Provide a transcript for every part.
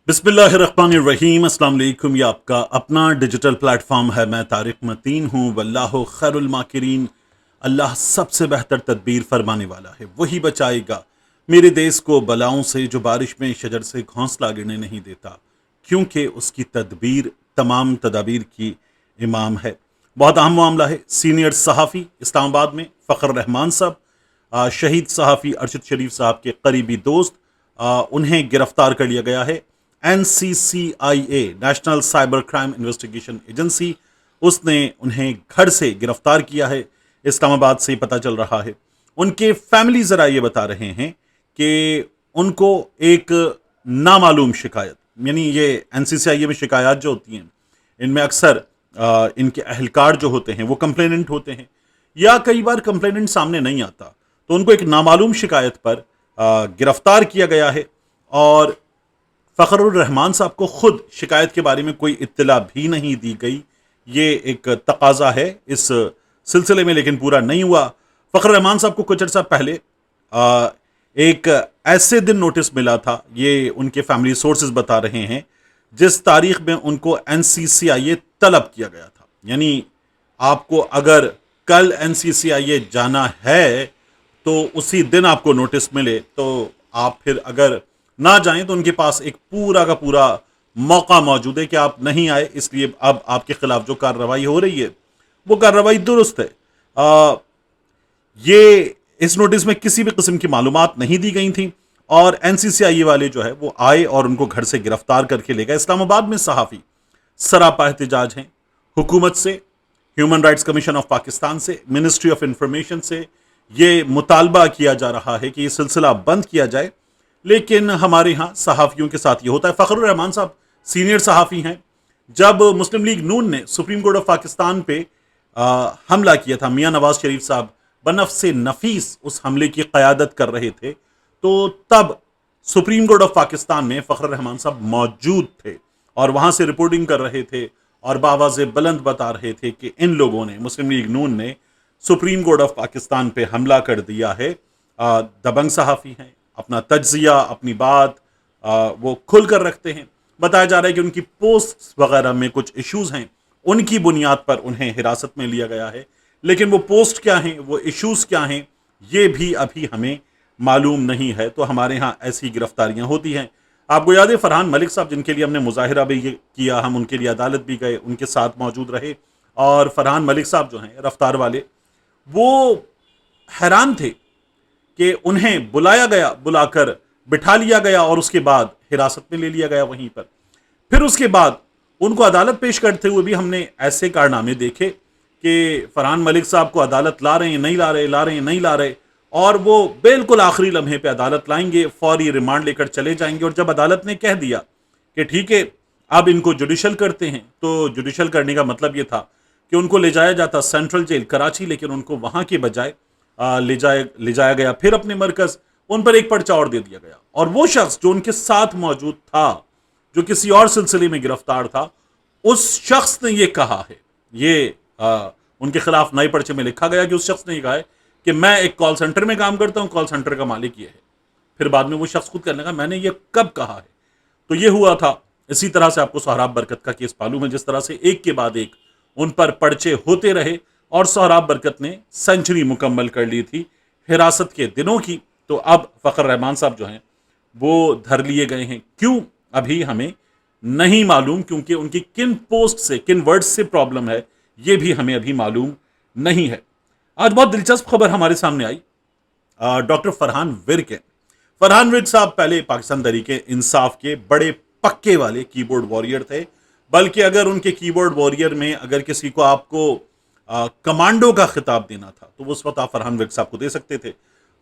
बिस्मिल्लाहिर्रहमानिर्रहीम। अस्सलाम वालेकुम। ये आपका अपना डिजिटल प्लेटफॉर्म है। मैं तारिक मतीन हूँ। वल्लाहु खैरुल माकिरीन। अल्लाह सबसे बेहतर तदबीर फरमाने वाला है, वही बचाएगा मेरे देश को बलाओं से, जो बारिश में शजर से घोंसला गिरने नहीं देता, क्योंकि उसकी तदबीर तमाम तदाबीर की इमाम है। बहुत अहम मामला है। सीनियर सहाफ़ी इस्लामाबाद में फ़खर रहमान साहब, शहीद सहाफ़ी अरशद शरीफ साहब के करीबी दोस्त, उन्हें गिरफ्तार कर लिया गया है। NCCIA national cyber crime investigation agency, उसने उन्हें घर से गिरफ्तार किया है। इस्लामाबाद से पता चल रहा है। उनके फैमिली ज़रा ये बता रहे हैं कि उनको एक नामालूम शिकायत, यानी ये NCCIA में शिकायत जो होती हैं, इनमें अक्सर इनके अहलकार जो होते हैं वो कंप्लेनेंट होते हैं, या कई बार कंप्लेनेंट सामने नहीं आता, तो उनको एक नामालूम शिकायत पर गिरफ्तार किया गया है। और फ़खरुर रहमान साहब को खुद शिकायत के बारे में कोई इत्तला भी नहीं दी गई। ये एक तकाजा है इस सिलसिले में, लेकिन पूरा नहीं हुआ। फ़खरुर रहमान साहब को कुछ अर्सा पहले एक ऐसे दिन नोटिस मिला था, ये उनके फैमिली सोर्सेज बता रहे हैं, जिस तारीख में उनको NCCIA तलब किया गया था। यानी आपको अगर कल NCCIA जाना है तो उसी दिन आपको नोटिस मिले, तो आप फिर अगर ना जाएं तो उनके पास एक पूरा का पूरा मौका मौजूद है कि आप नहीं आए, इसलिए अब आपके खिलाफ जो कार्रवाई हो रही है वो कार्रवाई दुरुस्त है। ये इस नोटिस में किसी भी किस्म की मालूमात नहीं दी गई थी, और NCCIA वाले जो है वो आए और उनको घर से गिरफ्तार करके ले गए। इस्लामाबाद में सहाफ़ी सरापा एहतजाज हैं हुकूमत से, human rights commission of Pakistan से, मिनिस्ट्री ऑफ इंफॉर्मेशन से। ये मुतालबा किया जा रहा है कि ये सिलसिला बंद किया जाए, लेकिन हमारे यहाँ सहाफ़ियों के साथ ये होता है। फ़खरुर रहमान साहब सीनियर सहाफ़ी हैं। जब मुस्लिम लीग नून ने सुप्रीम कोर्ट ऑफ पाकिस्तान पे हमला किया था, मियाँ नवाज शरीफ साहब बनफ़्से नफीस उस हमले की क़यादत कर रहे थे, तो तब सुप्रीम कोर्ट ऑफ पाकिस्तान में फ़खरुर रहमान साहब मौजूद थे और वहाँ से रिपोर्टिंग कर रहे थे और बावाज़े बुलंद बता रहे थे कि इन लोगों ने, मुस्लिम लीग नून ने सुप्रीम कोर्ट ऑफ पाकिस्तान पे हमला कर दिया है। दबंग सहाफ़ी हैं, अपना तज्जिया, अपनी बात वो खुल कर रखते हैं। बताया जा रहा है कि उनकी पोस्ट वगैरह में कुछ इश्यूज हैं, उनकी बुनियाद पर उन्हें हिरासत में लिया गया है। लेकिन वो पोस्ट क्या हैं, वो इश्यूज क्या हैं, ये भी अभी हमें मालूम नहीं है। तो हमारे यहाँ ऐसी गिरफ्तारियां होती हैं। आपको याद है फरहान मलिक साहब, जिनके लिए हमने मुजाहिरा भी किया, हम उनके लिए अदालत भी गए, उनके साथ मौजूद रहे। और फरहान मलिक साहब जो हैं रफ्तार वाले, वो हैरान थे कि उन्हें बुलाया गया, बुलाकर बिठा लिया गया और उसके बाद हिरासत में ले लिया गया वहीं पर। फिर उसके बाद उनको अदालत पेश करते हुए भी हमने ऐसे कारनामे देखे कि फरहान मलिक साहब को अदालत ला रहे हैं, नहीं ला रहे, ला रहे हैं, नहीं ला रहे, और वो बिल्कुल आखिरी लम्हे पे अदालत लाएंगे, फौरी रिमांड लेकर चले जाएंगे। और जब अदालत ने कह दिया कि ठीक है अब इनको जुडिशल करते हैं, तो जुडिशल करने का मतलब ये था कि उनको ले जाया जाता सेंट्रल जेल कराची, लेकिन उनको वहां के बजाय ले जाया गया फिर अपने मरकज, उन पर एक पर्चा और दे दिया गया। और वो शख्स जो उनके साथ मौजूद था, जो किसी और सिलसिले में गिरफ्तार था, उस शख्स ने ये कहा है, ये उनके खिलाफ नए पर्चे में लिखा गया कि उस शख्स ने ये कहा है कि मैं एक कॉल सेंटर में काम करता हूं, कॉल सेंटर का मालिक ये है। फिर बाद में वो शख्स खुद कहने लगा मैंने ये कब कहा है। तो ये हुआ था। इसी तरह से आपको सोहराब बरकत का केस मालूम है, जिस तरह से एक के बाद एक उन पर पर्चे होते रहे और सोहराब बरकत ने सेंचुरी मुकम्मल कर ली थी हिरासत के दिनों की। तो अब फ़खर रहमान साहब जो हैं वो धर लिए गए हैं। क्यों, अभी हमें नहीं मालूम, क्योंकि उनकी किन पोस्ट से, किन वर्ड्स से प्रॉब्लम है, ये भी हमें अभी मालूम नहीं है। आज बहुत दिलचस्प खबर हमारे सामने आई। डॉक्टर फरहान विर्क हैं। फरहान विर्क साहब पहले पाकिस्तान तहरीक इंसाफ के बड़े पक्के वाले कीबोर्ड वॉरियर थे। बल्कि अगर उनके कीबोर्ड वॉरियर में अगर किसी को आपको कमांडो का खिताब देना था, तो उस वक्त आप फरहान विर्क साहब को दे सकते थे।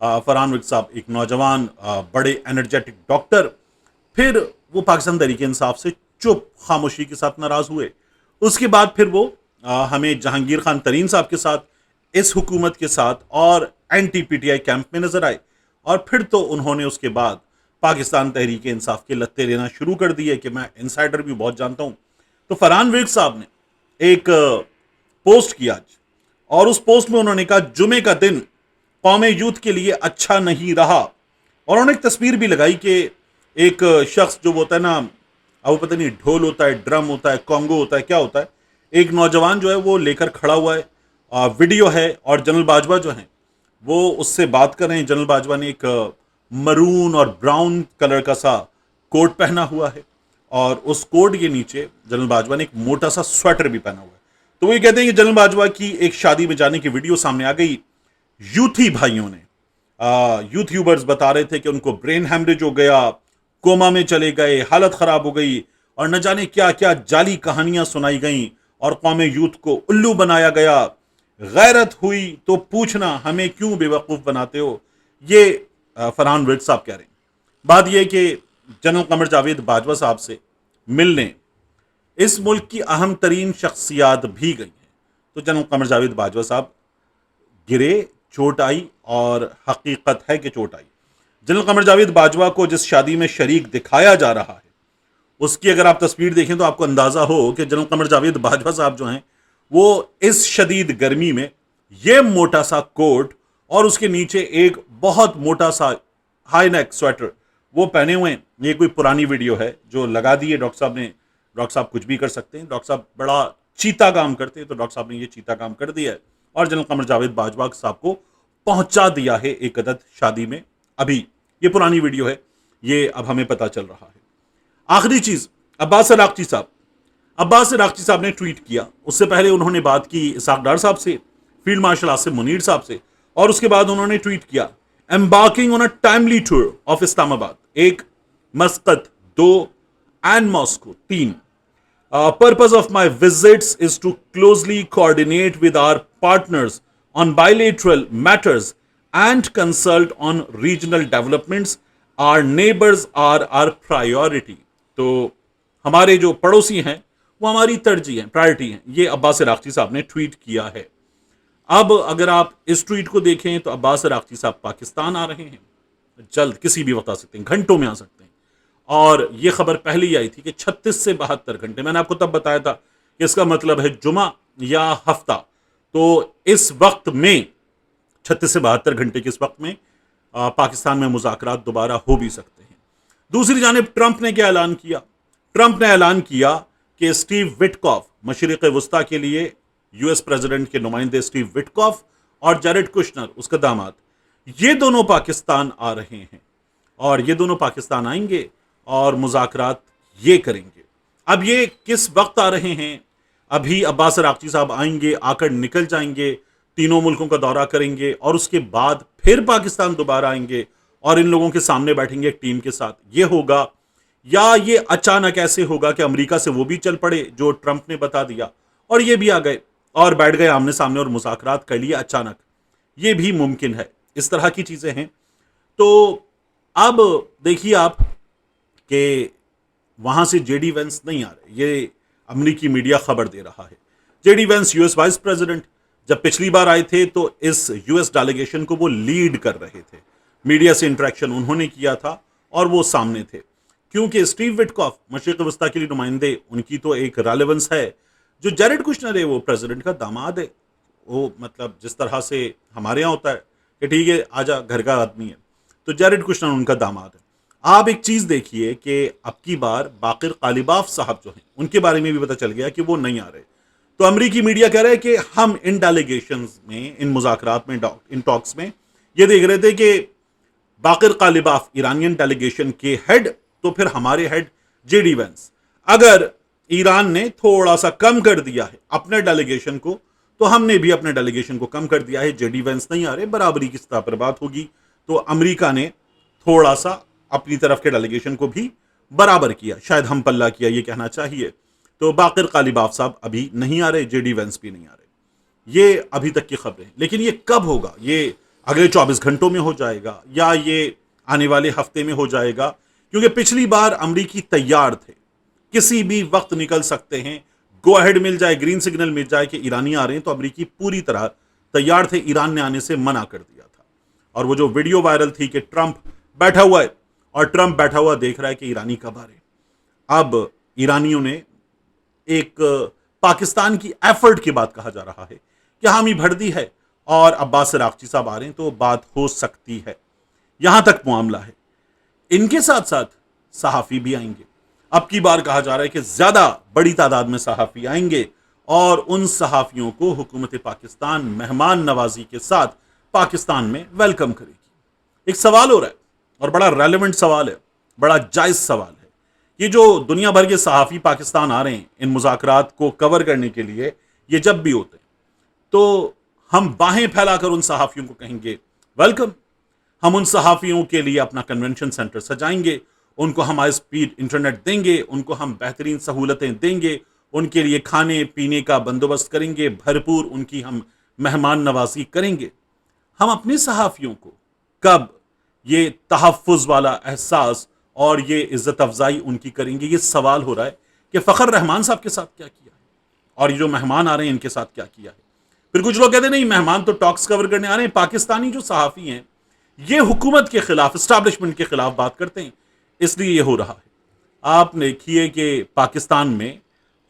फरहान विर्क साहब एक नौजवान बड़े एनर्जेटिक डॉक्टर, फिर वो पाकिस्तान तहरीक इंसाफ से चुप खामोशी के साथ नाराज हुए। उसके बाद फिर वो हमें जहांगीर खान तरीन साहब के साथ, इस हुकूमत के साथ और NTPTI कैंप में नजर आए। और फिर तो उन्होंने उसके बाद पाकिस्तान तहरीक इंसाफ के लत्ते लेना शुरू कर दिए कि मैं इनसाइडर भी बहुत जानता हूं। तो फरहान विर्क साहब ने एक पोस्ट किया आज, और उस पोस्ट में उन्होंने कहा जुमे का दिन कौमे यूथ के लिए अच्छा नहीं रहा। और उन्होंने एक तस्वीर भी लगाई कि एक शख्स जो होता है ना, अब वो पता नहीं ढोल होता है, ड्रम होता है, कॉन्गो होता है, क्या होता है। एक नौजवान जो है वो लेकर खड़ा हुआ है, वीडियो है, और जनरल बाजवा जो है वो उससे बात कर रहे हैं। जनरल बाजवा ने एक मरून और ब्राउन कलर का सा कोट पहना हुआ है, और उस कोट के नीचे जनरल बाजवा ने एक मोटा सा स्वेटर भी पहना हुआ है। तो वो ये कहते हैं कि जनरल बाजवा की एक शादी में जाने की वीडियो सामने आ गई। यूथी भाइयों ने, यूट्यूबर्स बता रहे थे कि उनको ब्रेन हैमरेज हो गया, कोमा में चले गए, हालत खराब हो गई, और न जाने क्या क्या जाली कहानियां सुनाई गईं, और कौमे यूथ को उल्लू बनाया गया। गैरत हुई तो पूछना हमें क्यों बेवकूफ बनाते हो, ये फरहान विर्द साहब कह रहे हैं। बात यह कि जनरल कमर जावेद बाजवा साहब से मिलने इस मुल्क की अहम तरीन शख्सियात भी गई हैं। तो जनरल कमर जावेद बाजवा साहब गिरे, चोट आई, और हकीकत है कि चोट आई। जनरल कमर जावेद बाजवा को जिस शादी में शरीक दिखाया जा रहा है, उसकी अगर आप तस्वीर देखें तो आपको अंदाजा हो कि जनरल कमर जावेद बाजवा साहब जो हैं वो इस शदीद गर्मी में ये मोटा सा कोट और उसके नीचे एक बहुत मोटा सा हाई नेक स्वेटर वो पहने हुए हैं। ये कोई पुरानी वीडियो है जो लगा दी है डॉक्टर साहब ने। डॉक्टर साहब कुछ भी कर सकते हैं, डॉक्टर साहब बड़ा चीता काम करते हैं, तो डॉक्टर साहब ने ये चीता काम कर दिया है और जनरल कमर जावेद बाजवा साहब को पहुंचा दिया है एक अदद शादी में। अभी ये पुरानी वीडियो है, ये अब हमें पता चल रहा है। आखिरी चीज, अब्बास अराक्ची साहब। अब्बास अराक्ची साहब ने ट्वीट किया, उससे पहले उन्होंने बात की इसाक डार साहब से, फील्ड मार्शल आसिफ मुनीर साहब से, और उसके बाद उन्होंने ट्वीट किया, embarking on a timely tour of Islamabad, 1, मस्कत 2 and Moscow 3। Purpose of my visits is to closely coordinate with our partners on bilateral matters and consult on regional developments. Our neighbors are our priority. तो हमारे जो पड़ोसी हैं वो हमारी तरजीह हैं, priority हैं। ये अब्बास अराक्ची साहब ने ट्वीट किया है। अब अगर आप इस ट्वीट को देखें तो अब्बास अराक्ची साहब पाकिस्तान आ रहे हैं, जल्द किसी भी वक्त आ सकते हैं, घंटों में आ सकते हैं। और ये खबर पहले ही आई थी कि 36 से 72 घंटे, मैंने आपको तब बताया था कि इसका मतलब है जुमा या हफ्ता। तो इस वक्त में 36 से 72 घंटे के इस वक्त में पाकिस्तान में मुज़ाकरात दोबारा हो भी सकते हैं। दूसरी जानिब ट्रंप ने क्या ऐलान किया? ट्रंप ने ऐलान किया कि स्टीव विटकॉफ, मशरिक़ वस्ता के लिए यूएस प्रेसिडेंट के नुमाइंदे स्टीव विटकॉफ और जैरेड कुशनर उसका दामाद, ये दोनों पाकिस्तान आ रहे हैं, और ये दोनों पाकिस्तान आएंगे और मुज़ाकरात ये करेंगे। अब ये किस वक्त आ रहे हैं? अभी अब्बास अराक्ची साहब आएंगे, आकर निकल जाएंगे, तीनों मुल्कों का दौरा करेंगे, और उसके बाद फिर पाकिस्तान दोबारा आएंगे और इन लोगों के सामने बैठेंगे एक टीम के साथ। ये होगा, या ये अचानक ऐसे होगा कि अमेरिका से वो भी चल पड़े जो ट्रंप ने बता दिया और ये भी आ गए और बैठ गए आमने सामने और मुज़ाकरात कर लिए अचानक। ये भी मुमकिन है, इस तरह की चीज़ें हैं। तो अब देखिए आप कि वहां से जेडी वेंस नहीं आ रहे, ये अमेरिकी मीडिया खबर दे रहा है। JD Vance US vice president जब पिछली बार आए थे तो इस यूएस डेलीगेशन को वो लीड कर रहे थे, मीडिया से इंटरेक्शन उन्होंने किया था और वो सामने थे, क्योंकि स्टीव विटकॉफ मशरिक़ वस्ता के लिए नुमाइंदे, उनकी तो एक रेलेवेंस है। जो जैरेड कुशनर है वो प्रेसिडेंट का दामाद है, वो मतलब जिस तरह से हमारे यहाँ होता है कि ठीक है आजा घर का आदमी है, तो जैरेड कुशनर उनका दामाद है। आप एक चीज़ देखिए कि अब की बार बाकिर कालिबाफ साहब जो हैं उनके बारे में भी पता चल गया कि वो नहीं आ रहे। तो अमेरिकी मीडिया कह रहा है कि हम इन डेलीगेशंस में, इन मुज़ाकरात में, इन टॉक्स में ये देख रहे थे कि बाकिर कालिबाफ ईरानियन डेलीगेशन के हेड, तो फिर हमारे हेड जेडी वेंस। अगर ईरान ने थोड़ा सा कम कर दिया है अपने डेलीगेशन को, तो हमने भी अपने डेलीगेशन को कम कर दिया है। जेडी वेंस नहीं आ रहे, बराबरी की सतह पर बात होगी। तो अमेरिका ने थोड़ा सा अपनी तरफ के डेलीगेशन को भी बराबर किया, शायद हम पल्ला किया ये कहना चाहिए। तो बाकिर कालिबाफ साहब अभी नहीं आ रहे, जेडी वेंस भी नहीं आ रहे। ये अभी तक की खबरें, लेकिन ये कब होगा? ये अगले 24 घंटों में हो जाएगा या ये आने वाले हफ्ते में हो जाएगा? क्योंकि पिछली बार अमरीकी तैयार थे, किसी भी वक्त निकल सकते हैं, गो अहेड मिल जाए, ग्रीन सिग्नल मिल जाए कि ईरानी आ रहे हैं, तो अमरीकी पूरी तरह तैयार थे। ईरान ने आने से मना कर दिया था। और वो जो वीडियो वायरल थी कि ट्रंप बैठा हुआ है और ट्रंप बैठा हुआ देख रहा है कि ईरानी कब आ रहे। अब ईरानियों ने एक पाकिस्तान की एफर्ट की बात कहा जा रहा है कि हामी भर दी है और अब्बास अराक्ची साहब आ रहे हैं तो बात हो सकती है। यहां तक मामला है। इनके साथ साथ सहाफ़ी भी आएंगे। अब की बार कहा जा रहा है कि ज्यादा बड़ी तादाद में सहाफ़ी आएंगे और उन सहाफ़ियों को हुकूमत पाकिस्तान मेहमान नवाजी के साथ पाकिस्तान में वेलकम करेगी। एक सवाल हो रहा है और बड़ा रेलेवेंट सवाल है, बड़ा जायज सवाल है। ये जो दुनिया भर के सहाफ़ी पाकिस्तान आ रहे हैं इन मुज़ाकरात को कवर करने के लिए, ये जब भी होते हैं तो हम बाहें फैलाकर उन सहाफ़ियों को कहेंगे वेलकम। हम उन सहाफ़ियों के लिए अपना कन्वेंशन सेंटर सजाएंगे, उनको हम हाई स्पीड इंटरनेट देंगे, उनको हम बेहतरीन सहूलतें देंगे, उनके लिए खाने पीने का बंदोबस्त करेंगे, भरपूर उनकी हम मेहमान नवाजी करेंगे। हम अपने सहाफ़ियों को कब ये तहफ़्फ़ुज़ वाला एहसास और ये इज़्ज़त अफ़ज़ाई उनकी करेंगे? ये सवाल हो रहा है कि फ़खर रहमान साहब के साथ क्या किया है और ये जो मेहमान आ रहे हैं इनके साथ क्या किया है। फिर कुछ लोग कहते हैं नहीं, मेहमान तो टॉक्स कवर करने आ रहे हैं, पाकिस्तानी जो सहाफ़ी हैं ये हुकूमत के खिलाफ, इस्टेब्लिशमेंट के खिलाफ बात करते हैं, इसलिए ये हो रहा है। आप देखिए कि पाकिस्तान में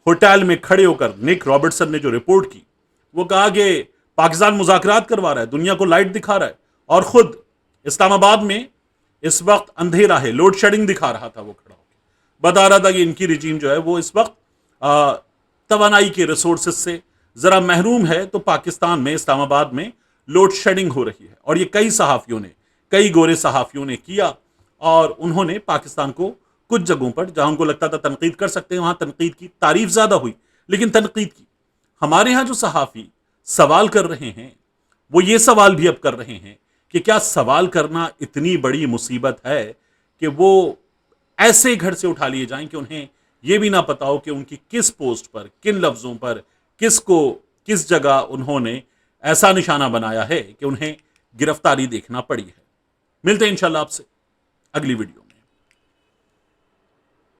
होटल में खड़े होकर निक रॉबर्टसन ने जो रिपोर्ट की, वो कहा कि पाकिस्तान मुज़ाकरात करवा रहा है, दुनिया को लाइट दिखा रहा है, और खुद इस्लामाबाद में इस वक्त अंधेरा है, लोड शेडिंग दिखा रहा था। वो खड़ा होकर बता रहा था कि इनकी रिजीम जो है वो इस वक्त तवानाई के रिसोर्सेज से जरा महरूम है, तो पाकिस्तान में इस्लामाबाद में लोड शेडिंग हो रही है। और ये कई सहाफ़ियों ने, कई गोरे सहाफ़ियों ने किया और उन्होंने पाकिस्तान को कुछ जगहों पर जहां उनको लगता था तनकीद कर सकते हैं, वहां तनकीद की, तारीफ ज्यादा हुई लेकिन तनकीद की। हमारे यहां जो सहाफ़ी सवाल कर रहे हैं वो ये सवाल भी अब कर रहे हैं कि क्या सवाल करना इतनी बड़ी मुसीबत है कि वो ऐसे घर से उठा लिए जाएं कि उन्हें यह भी ना पता हो कि उनकी किस पोस्ट पर, किन लफ्जों पर, किसको किस जगह उन्होंने ऐसा निशाना बनाया है कि उन्हें गिरफ्तारी देखना पड़ी है। मिलते हैं इंशाल्लाह आपसे अगली वीडियो।